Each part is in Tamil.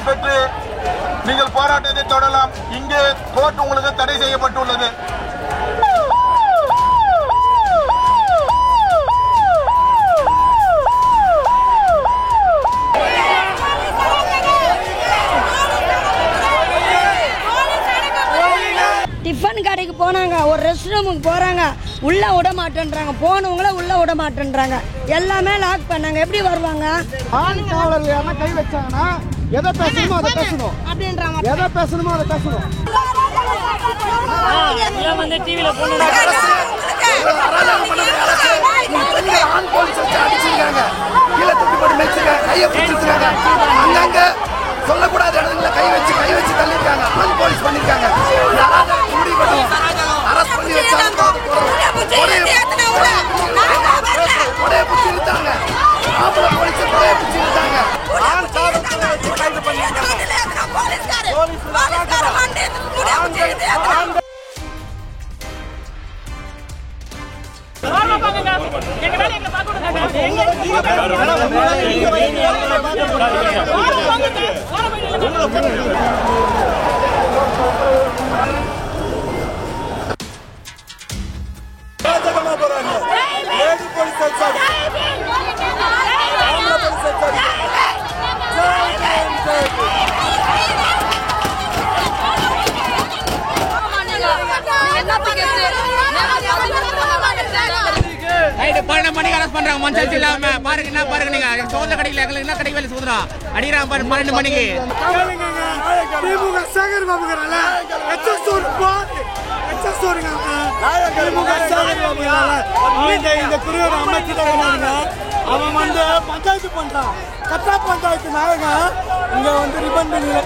பெற்று நீங்கள் போராட்டத்தை தொடரலாம். இங்கே கோர்ட் உங்களுக்கு தடை செய்யப்பட்டுள்ளது. டிஃபன் கடைக்கு போனாங்க, ஒரு ரெஸ்ட் ரூமுக்கு போறாங்க, உள்ள விட மாட்டேன்றாங்க. போனவங்கள உள்ள விட மாட்டேன்றாங்க. எல்லாமே லாக் பண்ணாங்க. எப்படி வருவாங்க? ஆண் காவலர்கள் யாரா கை வச்சாங்கன்னா எதை பேசணுமோ அதை பேசணும் அப்படின்றாங்க. எதை பேசணுமோ அதை பேசணும். டிவில போன ஆண் போலீஸ் வச்சு அடிச்சிருக்காங்க, கீழே தொட்டு போட்டு மேய்ச்சிருக்காங்க, கையை பிடிச்சிருக்காங்க. அங்கங்க சொல்லக்கூடாத இடத்துல கை வச்சு தள்ளிருக்காங்க. ஆண் போலீஸ் பண்ணிருக்காங்க. அரசு பண்ணி வச்சாங்க. கொடையை பிடிச்சி இழுத்தாங்க. ஆம்பளை போலீஸ் கொடையை பிடிச்சி இழுத்தாங்க. ஆண் காவல்துறை வச்சு கைது பண்ணிருக்காங்க. பன்னெண்டு மணிக்கு அரசு பண்றாங்க. மனுஷன் இல்லாம பாருங்க, என்ன பாருங்க, நீங்க சோதனை கடையில் எங்களுக்கு என்ன கடை வேலை சோதனை அடிக்கிறாங்க பாருங்க 12 மணிக்கு. திமுக சேகர் பாபுங்கிறால இந்த குருவர் அமைச்சிட்டாங்க. அவன் வந்து பஞ்சாயத்து பண்றான். கட்டா பஞ்சாயத்து நாயகன் இங்க வந்து ரிபன் பண்ணியில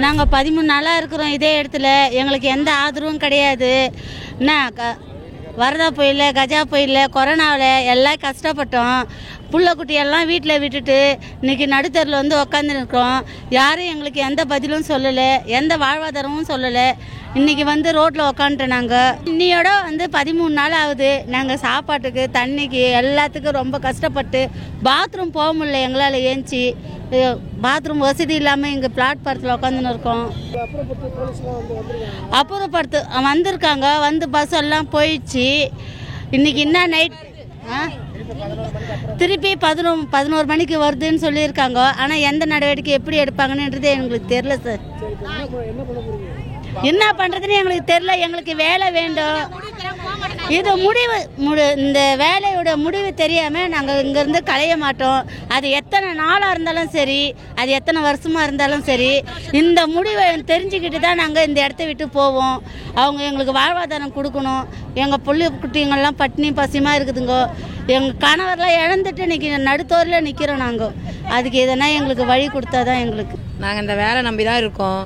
நாங்கள் 13 நாளாக இருக்கிறோம் இதே இடத்துல. எங்களுக்கு எந்த ஆதரவும் கிடையாது. என்ன வரதா புயல், கஜா புயல், கொரோனாவில் எல்லாம் கஷ்டப்பட்டோம். புள்ள குட்டியெல்லாம் வீட்டில் விட்டுட்டு இன்றைக்கி நடுத்தரில் வந்து உக்காந்துருக்கோம். யாரும் எங்களுக்கு எந்த பதிலும் சொல்லலை, எந்த வாழ்வாதாரமும் சொல்லலை. இன்றைக்கி வந்து ரோட்டில் உக்காந்துட்டோம். நாங்கள் இன்னையோட வந்து 13 நாள் ஆகுது. நாங்கள் சாப்பாட்டுக்கு தண்ணிக்கு எல்லாத்துக்கும் ரொம்ப கஷ்டப்பட்டு பாத்ரூம் போக முடியல. எங்களால் ஏஞ்சி பாத்ரூம் வசதி இல்லாமல் இங்கே பிளாட்பாரத்தில் உட்காந்துன்னு இருக்கோம். அப்புறப்படுத்து வந்திருக்காங்க, வந்து பஸ் எல்லாம் போயிடுச்சு. இன்றைக்கி என்ன நைட் திருப்பி 11 மணிக்கு வருதுன்னு சொல்லியிருக்காங்க. ஆனால் எந்த நடவடிக்கை எப்படி எடுப்பாங்கன்றது எங்களுக்கு தெரியல சார். என்ன பண்ணுறதுன்னு எங்களுக்கு தெரியல. எங்களுக்கு வேலை வேண்டும். இது இந்த வேலையோட முடிவு தெரியாமல் நாங்கள் இங்கேருந்து களைய மாட்டோம். அது எத்தனை நாளாக இருந்தாலும் சரி, அது எத்தனை வருஷமாக இருந்தாலும் சரி, இந்த முடிவை தெரிஞ்சுக்கிட்டு தான் நாங்கள் இந்த இடத்த விட்டு போவோம். அவங்க எங்களுக்கு வாழ்வாதாரம் கொடுக்கணும். எங்கள் புள்ளி குட்டிங்கள்லாம் பட்டினி பசியமாக இருக்குதுங்க. எங்கள் கணவரெலாம் இழந்துட்டு இன்றைக்கி நடுத்தோரில் நிற்கிறோம். நாங்கள் அதுக்கு எதனா எங்களுக்கு வழி கொடுத்தா தான் எங்களுக்கு. நாங்கள் இந்த வேலை நம்பி தான் இருக்கோம்.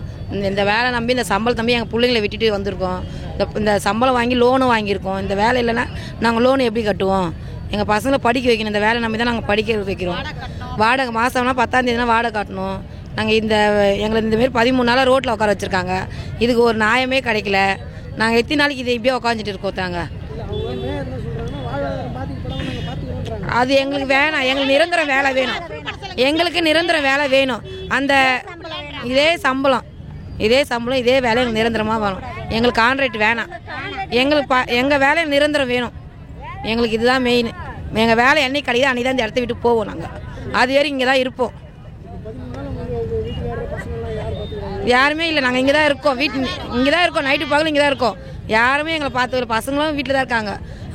இந்த வேலை நம்பி, இந்த சம்பளம் நம்பி எங்கள் பிள்ளைங்களை விட்டுட்டு வந்திருக்கோம். இந்த சம்பளம் வாங்கி லோனும் வாங்கியிருக்கோம். இந்த வேலை இல்லைன்னா நாங்கள் லோனு எப்படி கட்டுவோம்? எங்கள் பசங்களை படிக்க வைக்கணும். இந்த வேலை நம்பி தான் நாங்கள் படிக்க வைக்கிறோம். வாடகை மாதம்னா 10ஆம் தேதினா வாடகை காட்டணும். நாங்கள் எங்களை இந்தமாரி 13 நாளாக ரோட்டில் உட்கார வச்சுருக்காங்க. இதுக்கு ஒரு நியாயமே கிடைக்கல. நாங்கள் எத்தனை நாளைக்கு இதை இப்படியே உட்காந்துட்டு இருக்கோம் தாங்க. அது எங்களுக்கு வேணாம். எங்களுக்கு நிரந்தர வேலை வேணும். எங்களுக்கு நிரந்தர வேலை வேணும். அந்த இதே சம்பளம் இதே வேலை எங்களுக்கு நிரந்தரமாக வேணும். எங்களுக்கு கான்ட்ராக்ட் வேணாம். எங்கள் வேலை நிரந்தரம் வேணும். எங்களுக்கு இதுதான் மெயின். எங்கள் வேலை என்னைக்கு கிடையாது அன்றைக்கி தான் இந்த இடத்த விட்டு போவோம். நாங்கள் அது வரை இங்கே தான் இருப்போம். யாருமே இல்லை. நாங்கள் இங்கே தான் இருக்கோம். இங்கே தான் இருக்கோம். நைட்டு பகல் இங்கே தான் இருக்கோம். யாருமே எங்களை பார்த்துக்கிற பசங்களும் வீட்டில் தான் இருக்காங்க.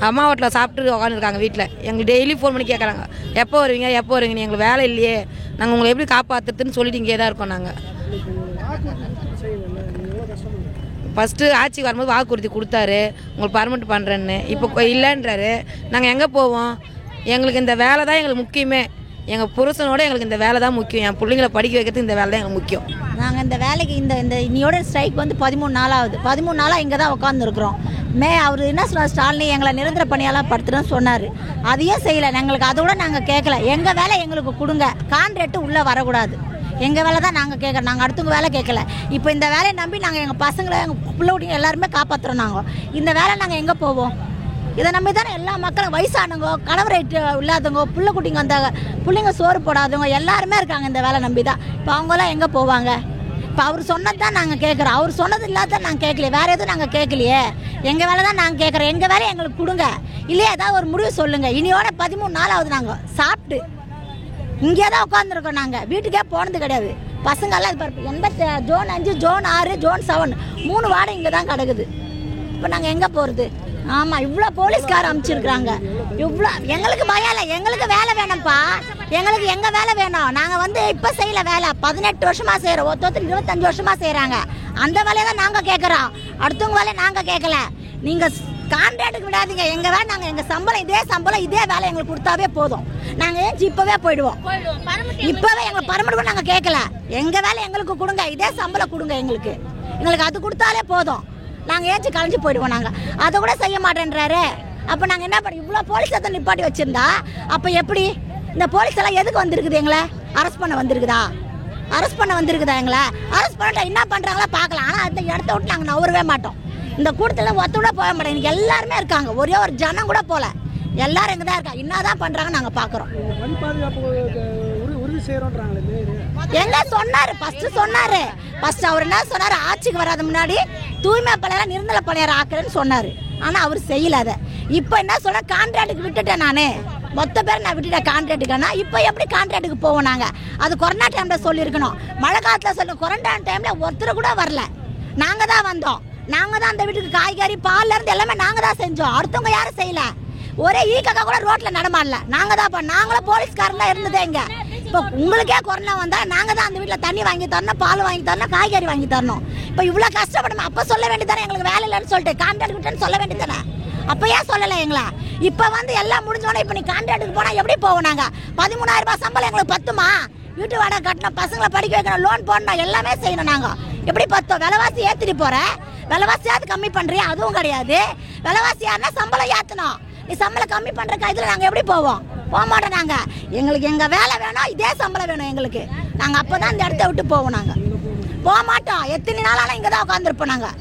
அம்மா வீட்டில் சாப்பிட்டு உட்காந்துருக்காங்க வீட்டில். எங்களுக்கு டெய்லி ஃபோன் பண்ணி கேட்குறாங்க, எப்போ வருவீங்க எங்களுக்கு வேலை இல்லையே, நாங்கள் உங்களை எப்படி காப்பாற்றுறதுன்னு சொல்லிட்டு இங்கே தான் இருக்கோம். நாங்கள் ஃபஸ்ட்டு ஆட்சிக்கு வரும்போது வாக்குறுதி கொடுத்தாரு, உங்களுக்கு பர்மனெண்ட் பண்ணுறேன்னு. இப்போ இல்லைன்றாரு. நாங்கள் எங்கே போவோம்? எங்களுக்கு இந்த வேலை தான் எங்களுக்கு முக்கியமே. எங்கள் புருஷனோட எங்களுக்கு இந்த வேலை தான் முக்கியம். என் பிள்ளைங்களை படிக்க வைக்கிறதுக்கு இந்த வேலை தான் எங்களுக்கு முக்கியம். நாங்கள் இந்த வேலைக்கு இந்த இன்னையோட ஸ்ட்ரைக் வந்து 13 நாள் ஆகுது. 13 நாளாக இங்கே தான் உட்காந்துருக்குறோம். அவர் என்ன சொன்னார், ஸ்டாலின் எங்களை நிரந்தர பணியாளர் படுத்துறேன்னு சொன்னார். அதையும் செய்யலை. எங்களுக்கு அதை விட நாங்கள் கேட்கல. எங்கள் வேலை எங்களுக்கு கொடுங்க, கான்ட்ராக்ட் உள்ளே வரக்கூடாது. எங்கள் வேலை தான் நாங்கள் கேட்குறோம். நாங்கள் அடுத்தவங்க வேலை கேட்கல. இப்போ இந்த வேலையை நம்பி நாங்கள் எங்கள் பசங்களை எங்கள் பிள்ளைங்க எல்லாருமே காப்பாற்றுறோம். நாங்கள் இந்த வேலை நாங்கள் எங்கே போவோம்? இதை நம்பி தானே எல்லா மக்களும், வயசானவங்க, கணவர் இல்லாதவங்க, பிள்ளை குட்டிங்க, அந்த பிள்ளைங்க சோறு போடாதவங்க எல்லாருமே இருக்காங்க இந்த வேலை நம்பி தான். இப்போ அவங்களாம் எங்கே போவாங்க? இப்போ அவர் சொன்னது தான் நாங்கள் கேட்குறோம். அவர் சொன்னது இல்லாத நாங்கள் கேட்கலையே, வேறு எதுவும் நாங்கள் கேட்கலையே. எங்கள் வேலை தான் நாங்கள் கேட்குறோம். எங்கள் வேலையை எங்களுக்கு கொடுங்க, இல்லையா ஏதாவது ஒரு முடிவு சொல்லுங்கள். இனியோட 13 நாள் ஆகுது நாங்கள் சாப்பிட்டு இங்கே தான் உட்காந்துருக்கோம். நாங்கள் வீட்டுக்கே போனது கிடையாது. பசங்கள்லாம் இது 80 ஜோன் 5 ஜோன் 6 ஜோன் 7 3 வார்டு இங்கே தான் கிடக்குது. இப்போ நாங்கள் எங்கே போகிறது? ஆமாம், இவ்வளோ போலீஸ்கார் அமைச்சிருக்கிறாங்க. இவ்வளோ எங்களுக்கு பயம் இல்லை. எங்களுக்கு வேலை வேணும்ப்பா. எங்களுக்கு எங்கள் வேலை வேணும். நாங்கள் வந்து இப்போ செய்யலை வேலை, 18 வருஷமாக செய்கிறோம். ஒருத்தர் 25 வருஷமாக செய்கிறாங்க. அந்த வேலையை தான் நாங்கள் கேட்குறோம். அடுத்தவங்க வேலையை நாங்கள் கேட்கல. நீங்கள் கான்ட்ராக்டுக்கு விடாதீங்க. எங்கள் வேலை நாங்கள் எங்கள் சம்பளம் இதே வேலை எங்களுக்கு கொடுத்தாவே போதும். நாங்கள் ஏன் இப்போவே போயிடுவோம். இப்போவே எங்களுக்கு பர்மனெண்ட் நாங்கள் கேட்கல. எங்கள் வேலை எங்களுக்கு கொடுங்க, இதே சம்பளம் கொடுங்க. எங்களுக்கு அது கொடுத்தாலே போதும். நாங்கள் ஏச்சு கலைஞ்சு போயிடுவோம். நாங்கள் அதை கூட செய்ய மாட்டேன்றாரு. அப்போ நாங்கள் என்ன பண்ணி இவ்வளோ போலீஸ் அதை நிப்பாட்டி வச்சுருந்தா அப்போ எப்படி? இந்த போலீஸ் எல்லாம் எதுக்கு வந்திருக்குது? எங்களை அரெஸ்ட் பண்ண வந்திருக்குதா? எங்களை அரெஸ்ட் பண்ணிட்டா என்ன பண்ணுறாங்களா பார்க்கலாம். ஆனால் அந்த இடத்த விட்டு நாங்கள் நவரவே மாட்டோம். இந்த கூட்டத்தில் ஒத்து கூட போக மாட்டோம். எனக்கு எல்லாருமே இருக்காங்க. ஒரே ஒரு ஜனம் கூட போகல. எல்லாரும் எங்கே தான் இருக்காங்க. என்னதான் பண்ணுறாங்க நாங்கள் பார்க்குறோம். எங்க சொன்னாரு ஃபர்ஸ்ட் அவர் என்ன சொன்னாரு, ஆட்சிக்கு வராத முன்னாடி தூய்மை பணியாளர் நிரந்தர பணியாளர் ஆக்குறேன்னு சொன்னாரு. ஆனா அவர் செய்யல. அதை இப்போ என்ன சொல்ற, கான்ட்ராக்டுக்கு விட்டுட்டேன். நானு மொத்த பேர் நான் விட்டுட்டேன் கான்ட்ராக்டுக்குன்னா. இப்போ எப்படி கான்ட்ராக்டுக்கு போவோம்? நாங்கள் அது கொரோனா டைம்ல சொல்லியிருக்கணும். மழை காலத்தில் சொல்லி கொரோனா டைம்ல ஒருத்தர் கூட வரல. நாங்கள் தான் வந்தோம். நாங்கள் தான் அந்த வீட்டுக்கு காய்கறி பால்ல இருந்து எல்லாமே நாங்கள் தான் செஞ்சோம். அடுத்தவங்க யாரும் செய்யல. ஒரே ஈக்கக்கா கூட ரோட்ல நடமாடல. நாங்கள் தான் நாங்களும் போலீஸ்காரன் தான் இருந்ததே இங்க. இப்போ உங்களுக்கே கொரோனா வந்தா நாங்கள் தான் அந்த வீட்டில் தண்ணி வாங்கி தரணும், பால் வாங்கி தரணும், காய்கறி வாங்கி தரணும். இப்போ இவ்வளோ கஷ்டப்படணும். அப்போ சொல்ல வேண்டியதானே எங்களுக்கு வேலை இல்லைன்னு சொல்லிட்டு கான்ட்ராக்ட் விட்டுன்னு சொல்ல வேண்டியதானே. அப்போ ஏன் சொல்லலை எங்களை? இப்போ வந்து எல்லாம் முடிஞ்சோடனே இப்போ நீ கான்ட்ராக்டுக்கு போனால் எப்படி போவோம்? நாங்கள் 13,000 ரூபாய் சம்பளம் எங்களுக்கு பத்துமா? வீட்டு வாடகை கட்டணும், பசங்களை படிக்க வைக்கணும், லோன் போடணும், எல்லாமே செய்யணும். நாங்கள் எப்படி பத்தோம்? விலைவாசி ஏற்றிட்டு போகிறேன், விலைவாசியாவது கம்மி பண்ணுறியா? அதுவும் கிடையாது. விலைவாசி யாருன்னா சம்பளம் ஏற்றணும். நீ சம்பளம் கம்மி பண்ணுற கையில் நாங்கள் எப்படி போவோம்? போக மாட்டோம். நாங்கள் எங்களுக்கு எங்கள் வேலை வேணும், இதே சம்பளம் வேணும் எங்களுக்கு. நாங்கள் அப்போ தான் இந்த இடத்த விட்டு போவோம். நாங்கள் போக மாட்டோம். எத்தனை நாளாலும் இங்கே தான் உட்காந்துருப்போம். நாங்கள்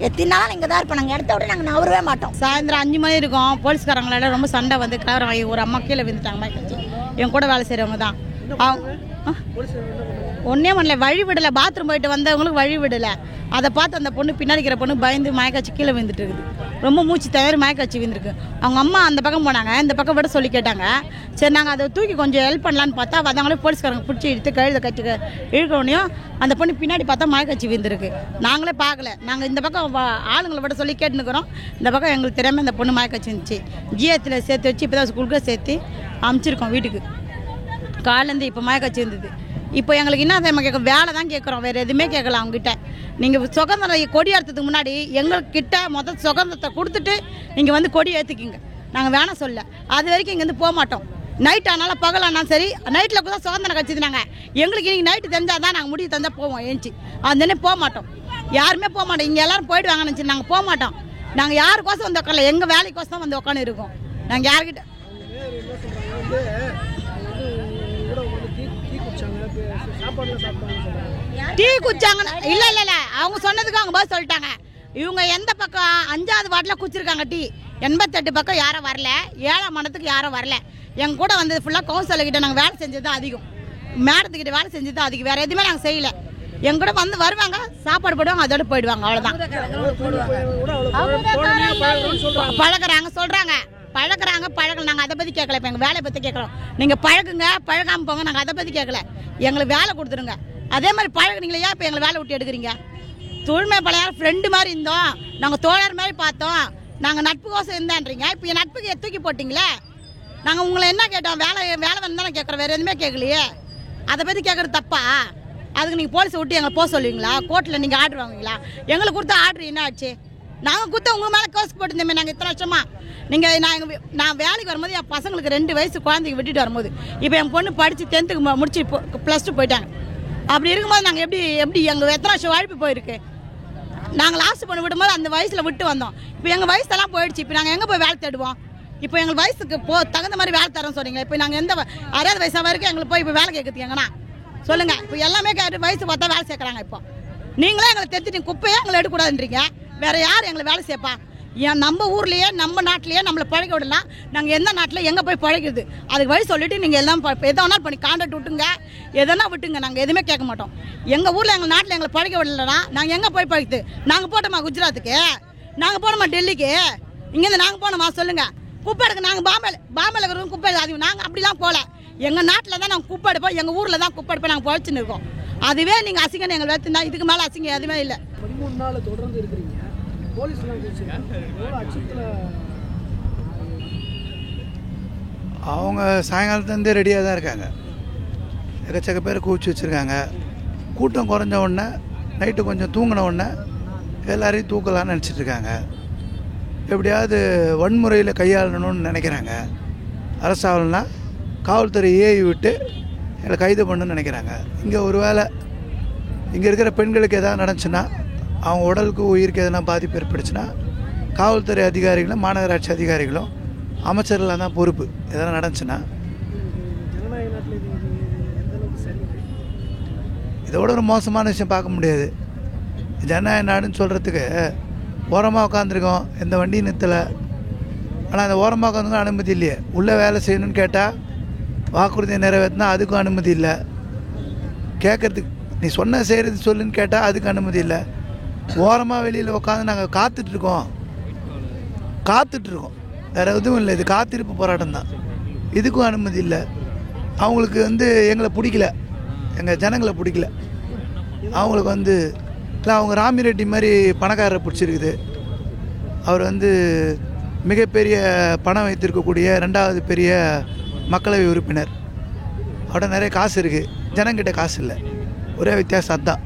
எத்தனை நாளும் இங்கே தான் இருப்போம். நாங்கள் இடத்த விட்டு நாங்கள் நவரவே மாட்டோம். சாயந்தரம் 5 மணி இருக்கும். போலீஸ்காரங்களால ரொம்ப சண்டை வந்து கலவரம். ஒரு அம்மா கீழே விழுந்துட்டாங்க. என் கூட வேலை செய்கிறவங்க தான். ஒன்றே பண்ணல, வழி விடலை. பாத்ரூம் போயிட்டு வந்தவங்களுக்கு வழி விடலை. அதை பார்த்து அந்த பொண்ணு பின்னாடி இருக்கிற பொண்ணு பயந்து மயக்காச்சு கீழே விழுந்துட்டு இருக்குது. ரொம்ப மூச்சு தவிர மயக்காச்சு விழுந்துருக்கு. அவங்க அம்மா அந்த பக்கம் போனாங்க, இந்த பக்கம் விட சொல்லி கேட்டாங்க. சரி நாங்கள் அதை தூக்கி கொஞ்சம் ஹெல்ப் பண்ணலான்னு பார்த்தா வந்தவங்களே போலீஸ்காரங்க பிடிச்சி இழுத்து கழுத கட்டி இழுக்கணும். அந்த பொண்ணு பின்னாடி பார்த்தா மயக்காச்சு விழுந்துருக்கு. நாங்களே பார்க்கல. நாங்கள் இந்த பக்கம் ஆளுங்களை விட சொல்லி கேட்டுனுக்குறோம். இந்த பக்கம் எங்களுக்கு தெரியாமல் இந்த பொண்ணு மயக்காச்சு இருந்துச்சு. ஜிஎத்தில் சேர்த்து வச்சு இப்போ தான் ஸ்கூலுக்கு சேர்த்து அமுச்சிருக்கோம் வீட்டுக்கு. காலேருந்து இப்போ மயக்காச்சு இருந்தது. இப்போ எங்களுக்கு என்ன கேட்க வேலை தான் கேட்குறோம், வேறு எதுவுமே கேட்கலாம் அவங்ககிட்ட. நீங்கள் சுதந்திரம் கொடி ஏற்றுறதுக்கு முன்னாடி எங்கள்கிட்ட மொதல் சுதந்திரத்தை கொடுத்துட்டு நீங்கள் வந்து கொடி ஏற்றுக்கிங்க. நாங்கள் வேணாம் சொல்ல. அது வரைக்கும் இங்கேருந்து போக மாட்டோம். நைட் ஆனாலும் பகலானாலும் சரி. நைட்டில் கூட சுதந்திரம் கட்சிது. நாங்கள் எங்களுக்கு இன்றைக்கி நைட்டு தெரிஞ்சால் தான் நாங்கள் முடிவு தந்தால் போவோம். ஏஞ்சி அந்த போக மாட்டோம். யாருமே போக மாட்டோம். இங்கே எல்லோரும் போயிடுவாங்கன்னு நினச்சி நாங்கள் போக மாட்டோம். நாங்கள் யாருக்கோசம் வந்து உட்காரல, எங்கள் வேலைக்கோசம் தான் வந்து உட்காந்து இருக்கோம். நாங்கள் யாருக்கிட்ட டீ குடிச்சாங்க. இல்லை அவங்க சொன்னதுக்கு அவங்க பதில் சொல்லிட்டாங்க. இவங்க எந்த பக்கம் 5வது வார்டில் குடிச்சிருக்காங்க டீ. 88 பக்கம் யாரும் வரல. 7ஆம் மண்டத்துக்கு யாரும் வரல. எங்க கூட வந்தது ஃபுல்லாக கவுன்சிலர்கிட்ட நாங்கள் வேலை செஞ்சது தான் அதிகம். மேடத்துக்கிட்ட வேலை செஞ்சது தான் அதிகம். வேறு எதுவுமே நாங்கள் செய்யலை. எங்க கூட வந்து வருவாங்க, சாப்பாடு போடுவாங்க, அதோட போயிடுவாங்க. அவ்வளோதான். பழகுறாங்க சொல்கிறாங்க. பழகல. நாங்கள் அதை பற்றி கேட்கல. இப்போ எங்கள் வேலையை பற்றி கேட்குறோம். நீங்கள் பழகுங்க, பழகாமல் போங்க. நாங்கள் அதை பற்றி கேட்கல. எங்களுக்கு வேலை கொடுத்துருங்க. அதே மாதிரி பழகுனீங்களா? இப்போ எங்களை வேலை விட்டு எடுக்கிறீங்க. தூய்மை பணியாளர் ஃப்ரெண்டு மாதிரி இருந்தோம். நாங்கள் தோழர் மாதிரி பார்த்தோம். நாங்கள் நட்பு கோசம் இருந்தேன்றீங்க. இப்போ என் நட்புக்கு தூக்கி போட்டிங்களே. நாங்கள் உங்களை என்ன கேட்டோம்? வேலை வந்து தானே கேட்குறோம். வேறு எதுவுமே கேட்கலையே. அதை பற்றி கேட்குறது தப்பா? அதுக்கு நீங்கள் போலீஸை விட்டு எங்களை போக சொல்லுவீங்களா? கோர்ட்டில் நீங்கள் ஆர்டர் வாங்குவீங்களா? எங்களுக்கு கொடுத்த ஆர்டர் என்ன ஆச்சு? நாங்கள் குத்த உங்கள் மேலே கேஸ் போட்டுருந்தோமே நாங்கள் இத்தனை வருஷமா. நீங்கள் நான் வேலைக்கு வரும்போது என் பசங்களுக்கு 2 வயசு குழந்தைக்கு விட்டுட்டு வரும்போது இப்போ என் பொண்ணு படித்து 10th முடிச்சு +2 போயிட்டாங்க. அப்படி இருக்கும்போது நாங்கள் எப்படி எங்கள் எத்தனை வருஷம் வாழ்ப்பு போயிருக்கு. நாங்கள் லாஸ்ட் பண்ணி விடும்போது அந்த வயசில் விட்டு வந்தோம். இப்போ எங்கள் வயசெல்லாம் போயிடுச்சு. இப்போ நாங்கள் எங்கே போய் வேலை தேடுவோம்? இப்போ எங்கள் வயசுக்கு தகுந்த மாதிரி வேலை தரோம் சொன்னீங்க. இப்போ நாங்கள் எந்த 60 வயசு வரைக்கும் எங்களுக்கு போய் இப்போ வேலை கேட்குறது எங்கன்னா சொல்லுங்கள். இப்போ எல்லாமே வயசு பார்த்தா வேலை சேர்க்குறாங்க. இப்போ நீங்களே எங்களை தெரிஞ்சுட்டீங்க, குப்பையே எங்களை எடுக்கக்கூடாதுன்றீங்க. வேறு யார் எங்களை வேலை சேர்ப்பா? ஏன் நம்ம ஊர்லேயே நம்ம நாட்டிலேயே நம்மளை பழக விடலாம். நாங்கள் எந்த நாட்டில் எங்கே போய் பழகிறது அதுக்கு வழி சொல்லிவிட்டு நீங்கள் எல்லாம் எதை வேணாலும் பண்ணி கான்ட்ராக்ட் விட்டுங்க, எதனா விட்டுங்க. நாங்கள் எதுவுமே கேட்க மாட்டோம். எங்கள் ஊரில் எங்கள் நாட்டில் எங்களை பழக விடலைன்னா நாங்கள் எங்கே போய் பழகுது? நாங்கள் போட்டோமா குஜராத்துக்கு? நாங்கள் போனோமா டெல்லிக்கு? இங்கேருந்து நாங்கள் போனோமா சொல்லுங்கள்? குப்பை எடுக்க நாங்கள் பாம்பேல இருக்கிறவங்க குப்பை அது நாங்கள் அப்படிலாம் போகல. எங்கள் நாட்டில் தான் நாங்கள் குப்பை எடுப்போம். எங்கள் ஊரில் தான் குப்பை எடுப்போம். நாங்கள் பழச்சுன்னு இருக்கோம். அதுவே நீங்கள் அசிங்கன்னு எங்களை வைத்துனா இதுக்கு மேலே அசிங்கம் எதுவுமே இல்லை. 13 நாள் தொடர்ந்து இருக்கிறீங்க. அவங்க சாயங்காலத்துலேருந்தே ரெடியாக தான் இருக்காங்க. எக்கச்சக்க பேர் கூச்சி வச்சுருக்காங்க. கூட்டம் குறைஞ்ச உடனே நைட்டு கொஞ்சம் தூங்கின உடனே எல்லாரையும் தூக்கலான்னு நினச்சிட்ருக்காங்க. எப்படியாவது வன்முறையில் கையாளணும்னு நினைக்கிறாங்க. அரசாவல்னா காவல்துறை ஏவி விட்டு எங்களை கைது பண்ணணும்னு நினைக்கிறாங்க. இங்கே ஒரு வேளை இங்கே இருக்கிற பெண்களுக்கு எதாவது நடந்துச்சுன்னா, அவங்க உடலுக்கு உயிருக்கு எதனா பாதிப்பு ஏற்படுச்சுன்னா காவல்துறை அதிகாரிகளும் மாநகராட்சி அதிகாரிகளும் அமைச்சர்களாக தான் பொறுப்பு. எதனா நடந்துச்சுன்னா இதோட ஒரு மோசமான விஷயம் பார்க்க முடியாது. ஜனநாயக நாடுன்னு சொல்கிறதுக்கு ஓரமாக உட்காந்துருக்கோம், எந்த வண்டியும் நிறுத்தலை. ஆனால் அந்த ஓரமாக உட்காந்துக்கும் அனுமதி இல்லையே. உள்ளே வேலை செய்யணும்னு கேட்டால் வாக்குறுதியை நிறைவேற்றினா அதுக்கும் அனுமதி இல்லை. கேட்குறதுக்கு நீ சொன்ன செய்கிறது சொல்லுன்னு கேட்டால் அதுக்கு அனுமதி இல்லை. ஓரமாக வெளியில் உட்காந்து நாங்கள் காத்துட்ருக்கோம். வேறு எதுவும் இல்லை. இது காத்திருப்பு போராட்டம் தான். இதுக்கும் அனுமதி இல்லை. அவங்களுக்கு எங்களை பிடிக்கல, எங்கள் ஜனங்களை பிடிக்கல. அவங்களுக்கு இல்லை, அவங்க ராமி ரெட்டி மாதிரி பணக்காரரை பிடிச்சிருக்குது. அவர் மிகப்பெரிய பணம் வைத்திருக்கக்கூடிய 2வது பெரிய மக்களவை உறுப்பினர். அவர்கிட்ட நிறைய காசு இருக்குது, ஜனங்கிட்ட காசு இல்லை. ஒரே வித்தியாசம் அதுதான்.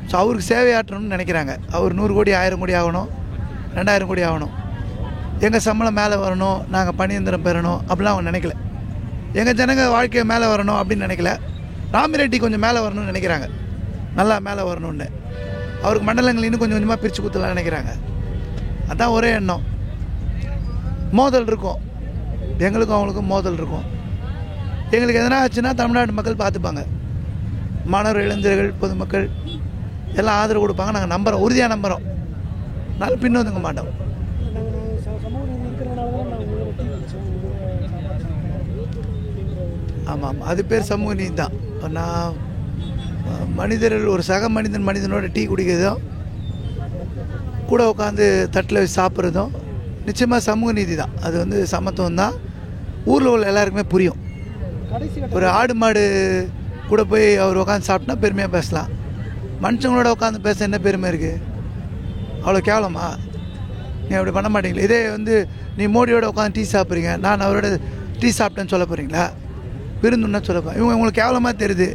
ஸோ அவருக்கு சேவையாற்றணும்னு நினைக்கிறாங்க. அவர் 100 கோடி 1000 கோடி ஆகணும், 2000 கோடி ஆகணும், எங்கள் சம்பளம் மேலே வரணும், நாங்கள் பணியந்திரம் பெறணும் அப்படிலாம் அவங்க நினைக்கல. எங்கள் ஜனங்க வாழ்க்கையை மேலே வரணும் அப்படின்னு நினைக்கல. ராமி ரெட்டி கொஞ்சம் மேலே வரணும்னு நினைக்கிறாங்க, நல்லா மேலே வரணும்னு. அவருக்கு மண்டலங்கள் இன்னும் கொஞ்சம் கொஞ்சமாக பிரித்து கொடுத்துலாம் நினைக்கிறாங்க. அதுதான் ஒரே எண்ணம். மோதல் இருக்கும், எங்களுக்கும் அவங்களுக்கும் மோதல் இருக்கும். எங்களுக்கு எதனா ஆச்சுன்னா தமிழ்நாட்டு மக்கள் பார்த்துப்பாங்க. மாணவர்கள், இளைஞர்கள், பொதுமக்கள் எல்லாம் ஆதரவு கொடுப்பாங்க. நாங்கள் நம்புகிறோம், உறுதியாக நம்புகிறோம். நாங்கள் பின்னோதுங்க மாட்டோம். ஆமாம், அது பேர் சமூக நீதி தான். நான் மனிதர்கள் ஒரு சக மனிதனோட டீ குடிக்கிறதும் கூட உட்காந்து தட்டில் வச்சு சாப்பிட்றதும் நிச்சயமாக சமூக நீதி தான். அது சமத்துவம் தான். ஊரில் உள்ள எல்லாருக்குமே புரியும். ஒரு ஆடு மாடு கூட போய் அவர் உட்காந்து சாப்பிட்டா பெருமையாக பேசலாம். மனுஷங்களோட உட்காந்து பேச என்ன பெருமை இருக்குது? அவ்வளோ கேவலமா? நீ அப்படி பண்ண மாட்டீங்களா? இதே நீ மோடியோட உட்காந்து டீ சாப்பிட்றீங்க, நான் அவரோட டீ சாப்பிட்டேன்னு சொல்ல போகிறீங்களா? விருந்துன்னா சொல்லப்போ உங்களுக்கு கேவலமாக தெரியுது,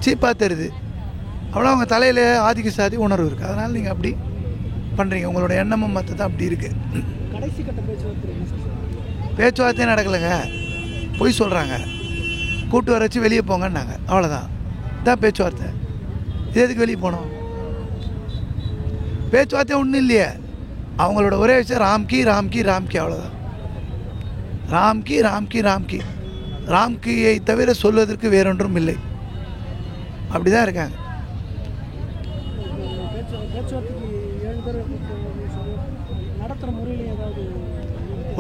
சீப்பாக தெரியுது. அவ்வளோ அவங்க தலையில் ஆதிக்க சாதி உணர்வு இருக்குது. அதனால் நீங்கள் அப்படி பண்ணுறீங்க. உங்களோட எண்ணமும் மற்ற தான் அப்படி இருக்குது. பேச்சுவார்த்தையே நடக்கலைங்க, பொய் சொல்கிறாங்க. கூட்டு வர வச்சு வெளியே போங்கன்னாங்க, அவ்வளோதான். இதான் பேச்சுவார்த்தை. இது எதுக்கு வெளியே போனோம்? பேச்சுவார்த்தை ஒன்றும் இல்லையே. அவங்களோட ஒரே விஷயம் ராம்கி ராம்கி ராம்கி, அவ்வளோதான். ராம்கி ராம்கி ராம்கி, ராம்கியை தவிர சொல்வதற்கு வேறொன்றும் இல்லை. அப்படி தான் இருக்காங்க.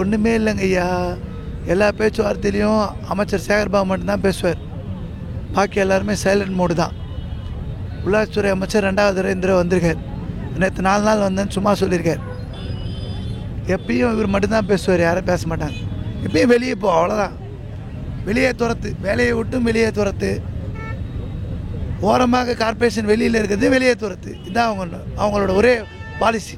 ஒன்றுமே இல்லைங்க ஐயா. எல்லா பேச்சுவார்த்தையிலையும் அமைச்சர் சேகர்பாபு மட்டும்தான் பேசுவார். பாக்கி எல்லாருமே சைலண்ட் மோடு தான். உள்ளாட்சித்துறை அமைச்சர் 2வது தடவை வந்திருக்கார். நேற்று 4 நாள் வந்தேன்னு சும்மா சொல்லியிருக்கார். எப்பயும் இவர் மட்டும்தான் பேசுவார், யாரும் பேச மாட்டாங்க. எப்பயும் வெளியே போ, அவ்வளோதான். வெளியே துரத்து, வேலையை விட்டும் வெளியே துரத்து. ஓரமாக கார்பரேஷன் வெளியில் இருக்கிறது, வெளியே துரத்து. இதுதான் அவங்களோட ஒரே பாலிசி.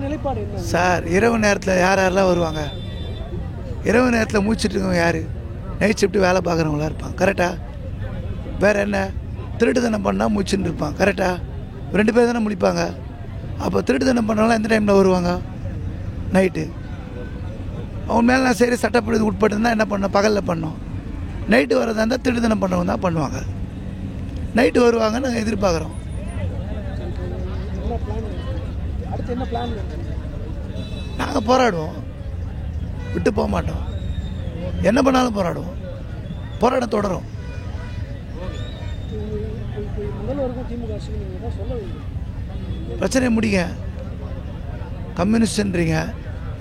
நிலைப்பாடு சார், இரவு நேரத்தில் யாரெல்லாம் வருவாங்க? இரவு நேரத்தில் மூச்சுட்டு இருக்கவங்க யார்? நைட் ஷிஃப்ட்டு வேலை பார்க்குறவங்களா இருப்பான். கரெக்டாக? வேறு என்ன, திருட்டுத்தனம் பண்ணால் முழிச்சுன்னு இருப்பான். கரெக்டாக? 2 பேர் தானே முழிப்பாங்க. அப்போ திருட்டுத்தனம் பண்ணவங்களாம் எந்த டைமில் வருவாங்க? நைட்டு. அவன் மேலே நான் சரி சட்டப்படி உட்பட்டுருந்தா என்ன பண்ணோம்? பகலில் பண்ணோம். நைட்டு வரதா இருந்தால் திருட்டுத்தனம் பண்ணவங்க தான் பண்ணுவாங்க. நைட்டு வருவாங்க நாங்கள் எதிர்பார்க்குறோம். நாங்கள் போராடுவோம், விட்டு போக மாட்டோம். என்ன பண்ணாலும் போராடுவோம், போராட்டம் தொடரும். பிரச்சனையை முடிங்க. கம்யூனிஸ்ட்ன்றீங்க,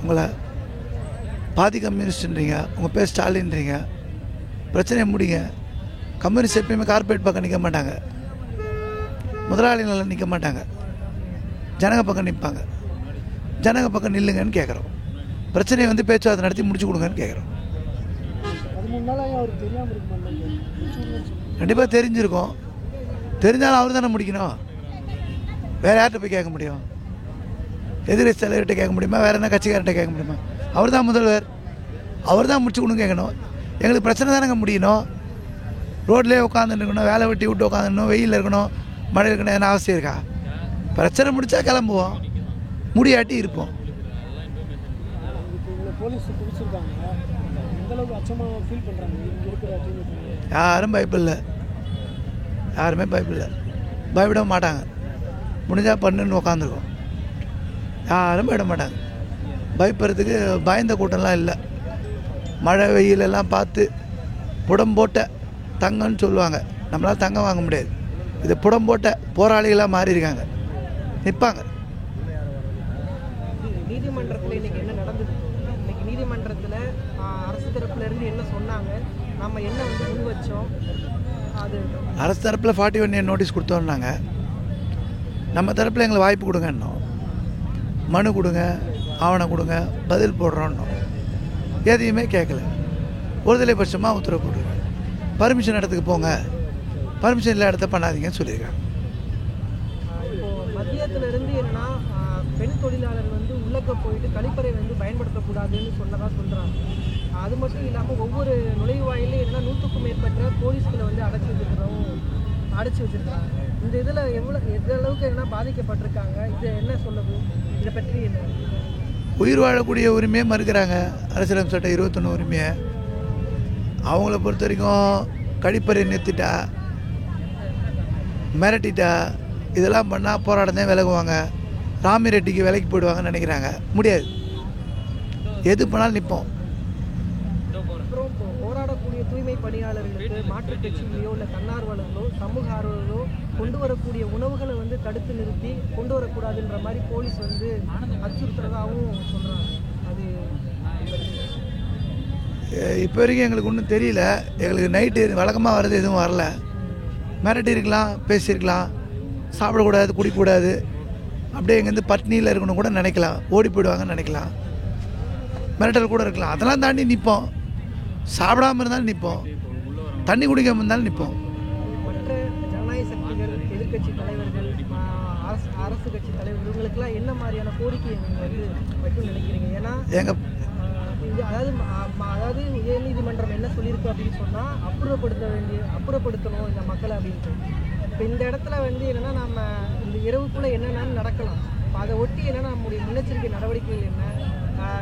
உங்களை பாதி கம்யூனிஸ்ட்ன்றீங்க, உங்கள் பேர் ஸ்டாலின்றீங்க. பிரச்சனையை முடிங்க. கம்யூனிஸ்ட் எப்பயுமே கார்பரேட் பக்கம் நிற்க மாட்டாங்க, முதலாளிகள் நிற்க மாட்டாங்க, ஜனங்க பக்கம் நிற்பாங்க. ஜனங்க பக்கம் நில்லுங்கன்னு கேட்குறோம். பிரச்சனையை வந்து பேச்சுவார்த்தை நடத்தி முடிச்சு கொடுங்கன்னு கேட்குறோம். கண்டிப்பாக தெரிஞ்சிருக்கோம். தெரிஞ்சாலும் அவர் தானே முடிக்கணும். வேறு யார்கிட்ட போய் கேட்க முடியும்? எதிர்கட்சி தலைவர்கிட்ட கேட்க முடியுமா? வேறு என்ன கட்சிக்கார்கிட்ட கேட்க முடியுமா? அவர் தான் முதல்வர், அவர் தான் முடிச்சு கொடுங்க கேட்கணும். எங்களுக்கு பிரச்சனை தானேங்க முடியணும். ரோட்லேயே உட்காந்துட்டு இருக்கணும், வேலை வெட்டி விட்டு உட்காந்துருக்கணும், வெயிலில் இருக்கணும், மழை இருக்கணும், என்ன அவசியம் இருக்கா? பிரச்சனை முடித்தா கிளம்புவோம், முடியாட்டி இருப்போம். யாரும் பயப்பில்லை, யாருமே பயப்பில்லை, பயப்பட மாட்டாங்க. முடிஞ்சால் பண்ணுன்னு உட்காந்துருக்கோம். யாரும் பயப்பட மாட்டாங்க. பயப்படுறதுக்கு பயந்த கூட்டம்லாம் இல்லை. மழை வெயிலெல்லாம் பார்த்து புடம் போட்ட தங்கன்னு சொல்லுவாங்க. நம்மளால் தங்கம் வாங்க முடியாது. இது புடம் போட்ட போராளிகளாக மாறியிருக்காங்க, நிற்பாங்க. நீதிமன்றத்தில் இன்னைக்கு என்ன நடந்தது? இன்னைக்கு நீதிமன்றத்தில் அரசு தரப்புலேருந்து என்ன சொன்னாங்க, நம்ம என்ன வந்து முன் வச்சோம்? அது அரசு தரப்பில் 41 நோட்டீஸ் கொடுத்தோன்னாங்க. நம்ம தரப்பில் எங்களுக்கு வாய்ப்பு கொடுங்கன்னோம், மனு கொடுங்க, ஆவணம் கொடுங்க, பதில் போடுறோன்னோம். எதையுமே கேட்கல. ஒருதலை பட்சமாக உத்தரவு போட்டுருங்க, பர்மிஷன் இடத்துக்கு போங்க, பர்மிஷன் இல்லை இடத்த பண்ணாதீங்கன்னு சொல்லியிருக்காங்க. இப்போ மத்தியத்திலிருந்து என்னன்னா பெண் தொழிலாளர் வந்து உள்ளக்க போயிட்டு கழிப்பறை வந்து பயன்படுத்தக்கூடாதுன்னு சொன்னதாக சொல்கிறாங்க. அது மட்டும் இல்லாமல் ஒவ்வொரு நுழைவாயிலும் என்னன்னா 100க்கும் மேற்பட்ட போலீஸ்களை வந்து அடைச்சி வச்சிருக்கிறாங்க. இந்த இதில் எந்த அளவுக்கு என்ன பாதிக்கப்பட்டிருக்காங்க, இது என்ன சொல்லுது, இதை பற்றி என்ன? உயிர் வாழக்கூடிய உரிமையை மறுக்கிறாங்க. அரசியலமைப்பு சட்டம் 21 உரிமையை அவங்கள பொறுத்த வரைக்கும் கழிப்பறை நிறுத்திட்டா, மிரட்டிட்டா, இதெல்லாம் பண்ணால் போராட்டம் தான் விலகுவாங்க, ராமி ரெட்டிக்கு விலைக்கு போயிடுவாங்கன்னு நினைக்கிறாங்க. முடியாது. எது பண்ணாலும் நிற்போம். அப்புறம் போராடக்கூடிய தூய்மை பணியாளர்களுக்கு மாற்றுக் கட்சிகளையோ இல்லை தன்னார்வலர்களோ சமூக ஆர்வலர்களோ கொண்டு வரக்கூடிய உணவுகளை வந்து தடுத்து நிறுத்தி கொண்டு வரக்கூடாதுன்ற மாதிரி போலீஸ் வந்து அச்சுறுத்துறதாகவும் சொல்கிறாங்க. அது இப்போ வரைக்கும் எங்களுக்கு ஒன்றும் தெரியல. எங்களுக்கு நைட்டு வழக்கமாக வர்றது எதுவும் வரல. மிரட்டி இருக்கலாம், பேசியிருக்கலாம், சாப்பிடக்கூடாது, குடிக்கக்கூடாது, அப்படியே இங்கேருந்து பட்னியில் இருக்கணும் கூட நினைக்கலாம், ஓடி போயிடுவாங்கன்னு நினைக்கலாம், மிரட்டல் கூட இருக்கலாம். அதெல்லாம் தாண்டி நிற்போம். சாப்பிடாமல் இருந்தாலும் நிற்போம், தண்ணி குடிக்காமல் இருந்தாலும் நிற்போம். மற்ற ஜனநாயக சக்திகள், எதிர்கட்சி தலைவர்கள், அரசு கட்சி தலைவர்கள் இவங்களுக்கெல்லாம் என்ன மாதிரியான கோரிக்கை நீங்கள் வந்து வைக்கணும்னு நினைக்கிறீங்க? ஏன்னா அதாவது உயர்நீதிமன்றம் என்ன சொல்லியிருக்கு அப்படின்னு சொன்னால் அப்புறப்படுத்தணும் இந்த மக்களை அப்படின்ட்டு. இப்போ இந்த இடத்துல வந்து என்னென்னா நம்ம இந்த இரவுக்குள்ளே என்னென்னு நடக்கலாம், அதை ஒட்டி என்னென்னா நம்முடைய முன்னெச்சரிக்கை நடவடிக்கைகள் என்ன,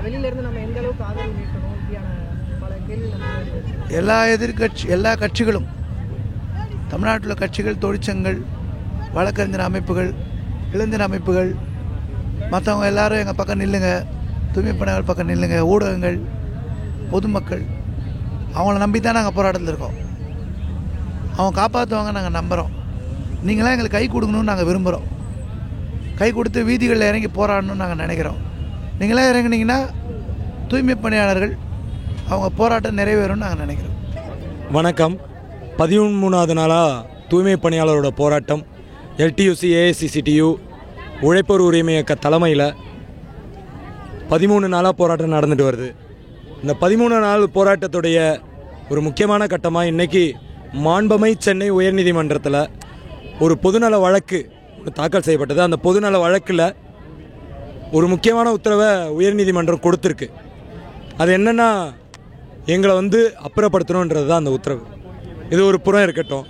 வெளியிலேருந்து நம்ம எந்த அளவுக்கு ஆதரவு நீக்கணும், இப்படியான பல கேள்வி. எல்லா கட்சிகளும், தமிழ்நாட்டில் கட்சிகள், தொழிற்சங்கங்கள், வழக்கறிஞர் அமைப்புகள், இளைஞர் அமைப்புகள், மற்றவங்க எல்லாரும் எங்கள் பக்கம் நில்லுங்க, தூய்மை பணியாளர் பக்கம் நில்லுங்க, ஊடகங்கள், பொதுமக்கள், அவங்கள நம்பி தான் நாங்கள் போராட்டத்தில் இருக்கோம். அவங்க காப்பாற்றுவாங்க நாங்கள் நம்புகிறோம். நீங்களாம் எங்களுக்கு கை கொடுக்கணும்னு நாங்கள் விரும்புகிறோம். கை கொடுத்து வீதிகளில் இறங்கி போராடணும்னு நாங்கள் நினைக்கிறோம். நீங்களாம் இறங்கினீங்கன்னா தூய்மை பணியாளர்கள் அவங்க போராட்டம் நிறைவேறும்னு நாங்கள் நினைக்கிறோம். வணக்கம். 13வது நாளாக தூய்மை பணியாளரோட போராட்டம் எல்டியூசி ஏஐசிசிடியு உழைப்போர் உரிமை இயக்க தலைமையில் 13 நாளாக போராட்டம் நடந்துட்டு வருது. இந்த 13 நாள் போராட்டத்துடைய ஒரு முக்கியமான கட்டமாக இன்றைக்கி மாண்பமை சென்னை உயர்நீதிமன்றத்தில் ஒரு பொதுநல வழக்கு தாக்கல் செய்யப்பட்டது. அந்த பொதுநல வழக்கில் ஒரு முக்கியமான உத்தரவை உயர்நீதிமன்றம் கொடுத்துருக்கு. அது என்னென்னா, எங்களை வந்து அப்புறப்படுத்தணுன்றது தான் அந்த உத்தரவு. இது ஒரு புறம் இருக்கட்டும்.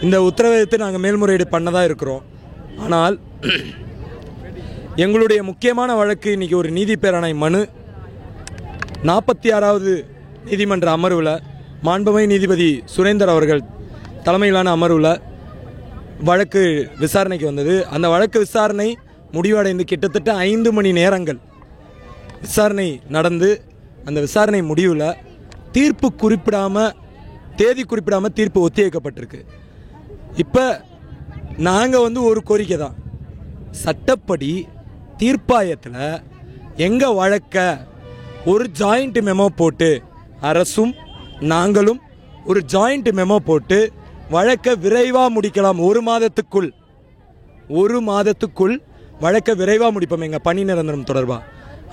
இந்த உத்தரவை எடுத்து நாங்கள் மேல்முறையீடு பண்ணதாக இருக்கிறோம். ஆனால் எங்களுடைய முக்கியமான வழக்கு இன்றைக்கி ஒரு நீதி பேராணை மனு 46வது நீதிமன்ற அமர்வில் மாண்புமிகு நீதிபதி சுரேந்தர் அவர்கள் தலைமையிலான அமர்வில் வழக்கு விசாரணைக்கு வந்தது. அந்த வழக்கு விசாரணை முடிவடைந்து கிட்டத்தட்ட 5 மணி நேரங்கள் விசாரணை நடந்து அந்த விசாரணை முடிவில் தீர்ப்பு குறிப்பிடாமல் தேதி குறிப்பிடாமல் தீர்ப்பு ஒத்திவைக்கப்பட்டிருக்கு. இப்போ நாங்கள் வந்து ஒரு கோரிக்கை தான், சட்டப்படி தீர்ப்பாயத்தில் எங்கள் வழக்க ஒரு ஜாயிண்ட் மெமோ போட்டு அரசும் நாங்களும் ஒரு ஜாயிண்ட் மெமோ போட்டு வழக்கை விரைவாக முடிக்கலாம். ஒரு மாதத்துக்குள் வழக்கை விரைவாக முடிப்போம் எங்கள் பணி நிரந்தரம் தொடர்பாக.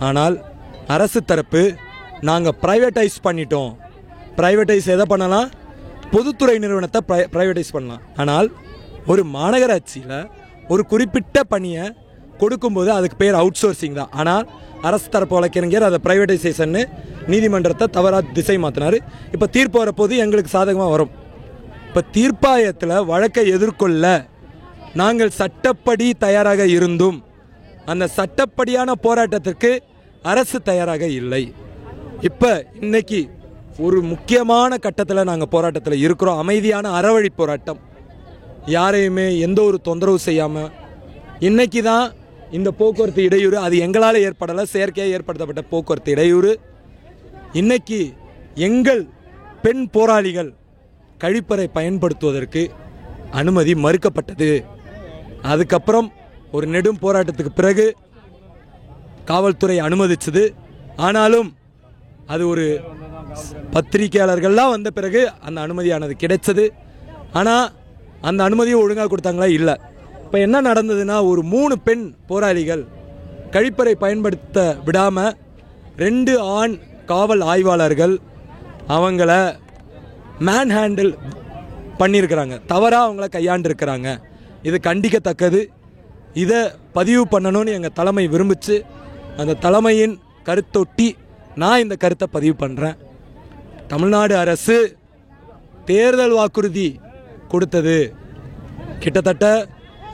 ஆனால் அரசு தரப்பு நாங்கள் ப்ரைவேட்டைஸ் பண்ணிட்டோம். ப்ரைவேட்டைஸ் எதை பண்ணலாம்? பொதுத்துறை நிறுவனத்தை ப்ரைவேட்டைஸ் பண்ணலாம். ஆனால் ஒரு மாநகராட்சியில் ஒரு குறிப்பிட்ட பணியை கொடுக்கும்போது அதுக்கு பேர் அவுட் சோர்சிங் தான். ஆனால் அரசு தரப்பு வழக்கறிஞர் அதை ப்ரைவேட்டைசேஷன்னு நீதிமன்றத்தை தவறாக திசை மாற்றினார். இப்போ தீர்ப்பு வரப்போது எங்களுக்கு சாதகமாக வரும். இப்போ தீர்ப்பாயத்தில் வழக்கை எதிர்கொள்ள நாங்கள் சட்டப்படி தயாராக இருந்தும் அந்த சட்டப்படியான போராட்டத்திற்கு அரசு தயாராக இல்லை. இப்போ இன்னைக்கு ஒரு முக்கியமான கட்டத்தில் நாங்கள் போராட்டத்தில் இருக்கிறோம். அமைதியான அறவழி போராட்டம், யாரையுமே எந்த ஒரு தொந்தரவு செய்யாமல். இன்னைக்கு தான் இந்த போக்குவரத்து இடையூறு, அது எங்களால் ஏற்படலை, செயற்கையாக ஏற்படுத்தப்பட்ட போக்குவரத்து இடையூறு. இன்னைக்கு எங்கள் பெண் போராளிகள் கழிப்பறை பயன்படுத்துவதற்கு அனுமதி மறுக்கப்பட்டது. அதுக்கப்புறம் ஒரு நெடும் போராட்டத்துக்கு பிறகு காவல்துறை அனுமதிச்சது. ஆனாலும் அது ஒரு பத்திரிகையாளர்கள்லாம் வந்த பிறகு அந்த அனுமதியானது கிடைச்சது. ஆனால் அந்த அனுமதியை ஒழுங்காக கொடுத்தாங்களா? இல்லை. இப்போ என்ன நடந்ததுன்னா, ஒரு 3 பெண் போராளிகள் கழிப்பறை பயன்படுத்த விடாமல் 2 ஆண் காவல் ஆய்வாளர்கள் அவங்கள மேன் ஹேண்டில் பண்ணியிருக்கிறாங்க, தவறாக அவங்கள கையாண்டிருக்கிறாங்க. இது கண்டிக்கத்தக்கது. இதை பதிவு பண்ணணும்னு எங்கள் தலைமை விரும்பிச்சு அந்த தலைமையின் கருத்தொட்டி நான் இந்த கருத்தை பதிவு பண்ணுறேன். தமிழ்நாடு அரசு தேர்தல் வாக்குறுதி கொடுத்தது. கிட்டத்தட்ட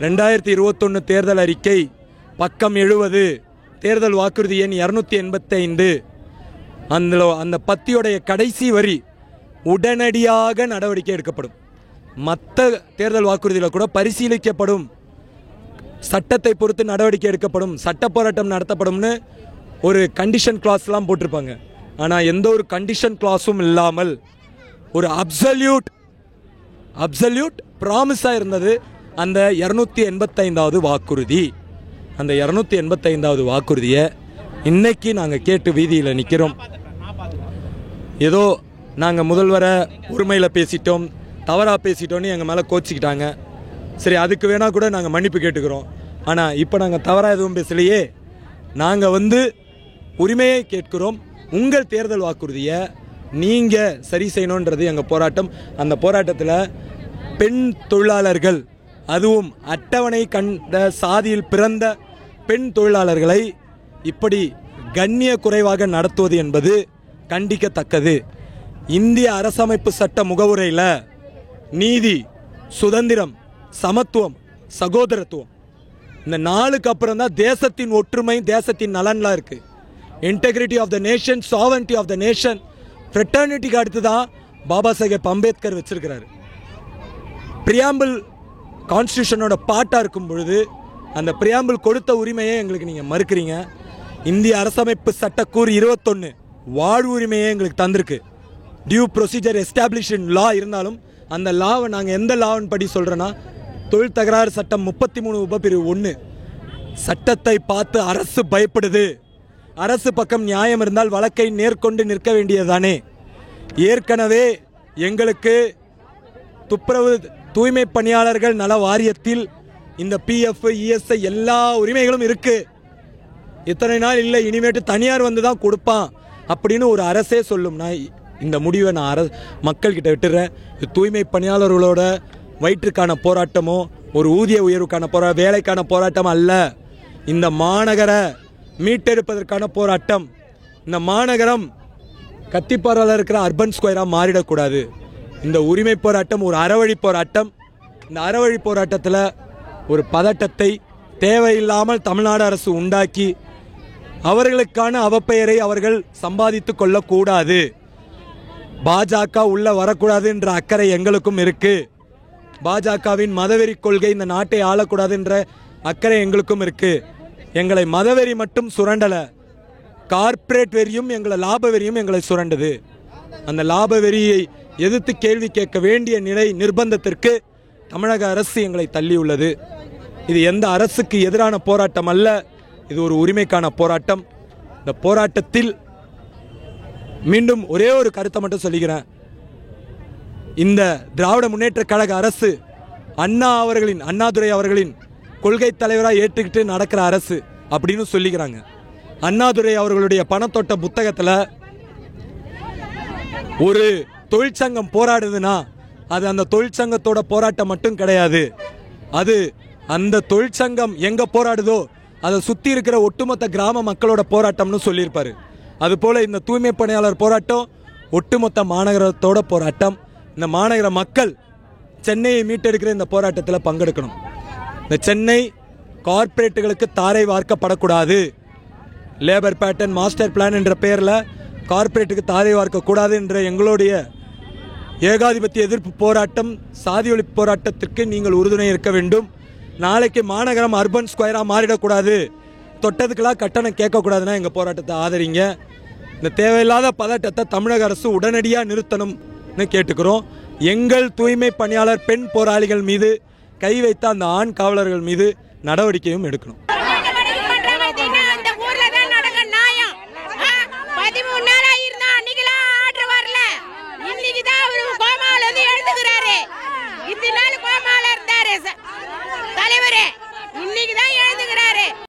2021 தேர்தல் அறிக்கை பக்கம் 70, தேர்தல் வாக்குறுதி எண் 285. அந்த பத்தியோடைய கடைசி வரி உடனடியாக நடவடிக்கை எடுக்கப்படும், மற்ற தேர்தல் வாக்குறுதியில் கூட பரிசீலிக்கப்படும், சட்டத்தை பொறுத்து நடவடிக்கை எடுக்கப்படும், சட்ட போராட்டம் நடத்தப்படும்னு ஒரு கண்டிஷன் கிளாஸ்லாம் போட்டிருப்பாங்க. ஆனால் எந்த ஒரு கண்டிஷன் கிளாஸும் இல்லாமல் ஒரு அப்சல்யூட் ப்ராமிஸாக இருந்தது அந்த 285வது வாக்குறுதி. அந்த 285வது வாக்குறுதியை இன்னைக்கு நாங்கள் கேட்டு வீதியில் நிற்கிறோம். ஏதோ நாங்கள் முதல்வரை உரிமையில் பேசிட்டோம், தவறாக பேசிட்டோன்னு எங்கள் மேலே கோச்சிக்கிட்டாங்க. சரி, அதுக்கு வேணால் கூட நாங்கள் மன்னிப்பு கேட்டுக்கிறோம். ஆனால் இப்போ நாங்கள் தவறாக எதுவும் பேசலையே. நாங்கள் உரிமையை கேட்கிறோம். உங்கள் தேர்தல் வாக்குறுதியை நீங்கள் சரி செய்யணுன்றது எங்கள் போராட்டம். அந்த போராட்டத்தில் பெண் தொழிலாளர்கள், அதுவும் அட்டவணை கண்ட சாதியில் பிறந்த பெண் தொழிலாளர்களை இப்படி கண்ணிய குறைவாக நடத்துவது என்பது கண்டிக்கத்தக்கது. இந்திய அரசமைப்பு சட்ட முகவுரையில் நீதி, சுதந்திரம், சமத்துவம், சகோதரத்துவம், இந்த 4க்கு அப்புறம் தான் தேசத்தின் ஒற்றுமை, தேசத்தின் நலன்லாம் இருக்கு. Integrity of the nation, sovereignty of the nation, ஃப்ரெட்டர்னிட்டிக்கு அடுத்து தான் பாபா சாஹேப் அம்பேத்கர் வச்சிருக்கிறாரு. பிரியாம்பிள் கான்ஸ்டியூஷனோட பாட்டாக இருக்கும் பொழுது அந்த பிரியாம்பிள் கொடுத்த உரிமையை எங்களுக்கு நீங்கள் மறுக்கிறீங்க. இந்திய அரசமைப்பு சட்டக்கூறு 21 வாழ்வு உரிமையை எங்களுக்கு தந்திருக்கு. டியூ ப்ரொசீஜர் எஸ்டாப்ளிஷ் இன் லா இருந்தாலும் அந்த லாவை நாங்கள் எந்த லாவின் படி சொல்கிறோன்னா, தொழில் தகராறு சட்டம் 33 உபப்பிரிவு 1, சட்டத்தை பார்த்து அரசு பயப்படுது, அரசு பக்கம் நியாயம் இருந்தால் வழக்கை நேர்கொண்டு நிற்க வேண்டியதானே. ஏற்கனவே எங்களுக்கு துப்புரவு தூய்மை பணியாளர்கள் நல வாரியத்தில் இந்த PF, ESI எல்லா உரிமைகளும் இருக்கு. இத்தனை நாள் இல்லை, இனிமேட்டு தனியார் வந்து தான் கொடுப்பான் அப்படின்னு ஒரு அரசே சொல்லும்னா இந்த முடிவை நான் மக்கள்கிட்ட விட்டுறேன். தூய்மை பணியாளர்களோட வயிற்றுக்கான போராட்டமோ ஒரு ஊதிய உயர்வுக்கான வேலைக்கான போராட்டம் அல்ல. இந்த மாநகர மீட்டெடுப்பதற்கான போராட்டம். இந்த மாநகரம் கத்திப்பாறையில் இருக்கிற அர்பன் ஸ்கொயராக மாறிடக்கூடாது. இந்த உரிமை போராட்டம் ஒரு அறவழி போராட்டம். இந்த அறவழி போராட்டத்தில் ஒரு பதட்டத்தை தேவையில்லாமல் தமிழ்நாடு அரசு உண்டாக்கி அவர்களுக்கான அவப்பெயரை அவர்கள் சம்பாதித்து கொள்ளக்கூடாது. பாஜக உள்ள வரக்கூடாது என்ற அக்கறை எங்களுக்கும் இருக்கு. பாஜகவின் மதவெறி கொள்கை இந்த நாட்டை ஆளக்கூடாது என்ற அக்கறை எங்களுக்கும் இருக்கு. எங்களை மதவெறி மட்டும் சுரண்டல, கார்ப்பரேட் வெறியும் எங்களை லாப வெறியும் எங்களை சுரண்டது. அந்த லாப வெறியை எதிர்த்து கேள்வி கேட்க வேண்டிய நிலை நிர்பந்தத்திற்கு தமிழக அரசு எங்களை தள்ளியுள்ளது. இது எந்த அரசுக்கு எதிரான போராட்டம் அல்ல, இது ஒரு உரிமைக்கான போராட்டம். இந்த போராட்டத்தில் மீண்டும் ஒரே ஒரு கருத்தை மட்டும் சொல்லிக்கிறேன். இந்த திராவிட முன்னேற்ற கழக அரசு அண்ணாதுரை அவர்களின் கொள்கை தலைவராக ஏற்றுக்கிட்டு நடக்கிற அரசு அப்படின்னு சொல்லிக்கிறாங்க. அண்ணாதுரை அவர்களுடைய பணத்தோட்ட புத்தகத்தில் ஒரு தொழிற்சங்கம் போராடுதுன்னா அது அந்த தொழிற்சங்கத்தோட போராட்டம் மட்டும் கிடையாது. அது அந்த தொழிற்சங்கம் எங்க போராடுதோ அதை சுற்றி இருக்கிற ஒட்டுமொத்த கிராம மக்களோட போராட்டம்னு சொல்லியிருப்பாரு. அதுபோல இந்த தூய்மை பணியாளர் போராட்டம் ஒட்டுமொத்த மாநகரத்தோட போராட்டம். இந்த மாநகர மக்கள் சென்னையை மீட்டெடுக்கிற இந்த போராட்டத்தில் பங்கெடுக்கணும். இந்த சென்னை கார்ப்பரேட்டுகளுக்கு தாரை வார்க்கப்படக்கூடாது. லேபர் பேட்டர்ன் மாஸ்டர் பிளான் என்ற பெயரில் கார்ப்பரேட்டுக்கு தாரை வார்க்கக்கூடாது என்ற எங்களுடைய ஏகாதிபத்திய எதிர்ப்பு போராட்டம், சாதி ஒழிப்பு போராட்டத்திற்கு நீங்கள் உறுதுணை இருக்க வேண்டும். நாளைக்கு மாநகரம் அர்பன் ஸ்கொயராக மாறிடக்கூடாது, தொட்டதுக்கெல்லாம் கட்டணம் கேட்கக்கூடாதுன்னா எங்கள் போராட்டத்தை ஆதரிங்க. இந்த தேவையில்லாத பதட்டத்தை தமிழக அரசு உடனடியாக நிறுத்தணும்னு கேட்டுக்கிறோம். எங்கள் தூய்மை பணியாளர் பெண் போராளிகள் மீது கை வைத்த அந்த ஆண் காவலர்கள் மீது நடவடிக்கையும் எடுக்கணும். தலைவரே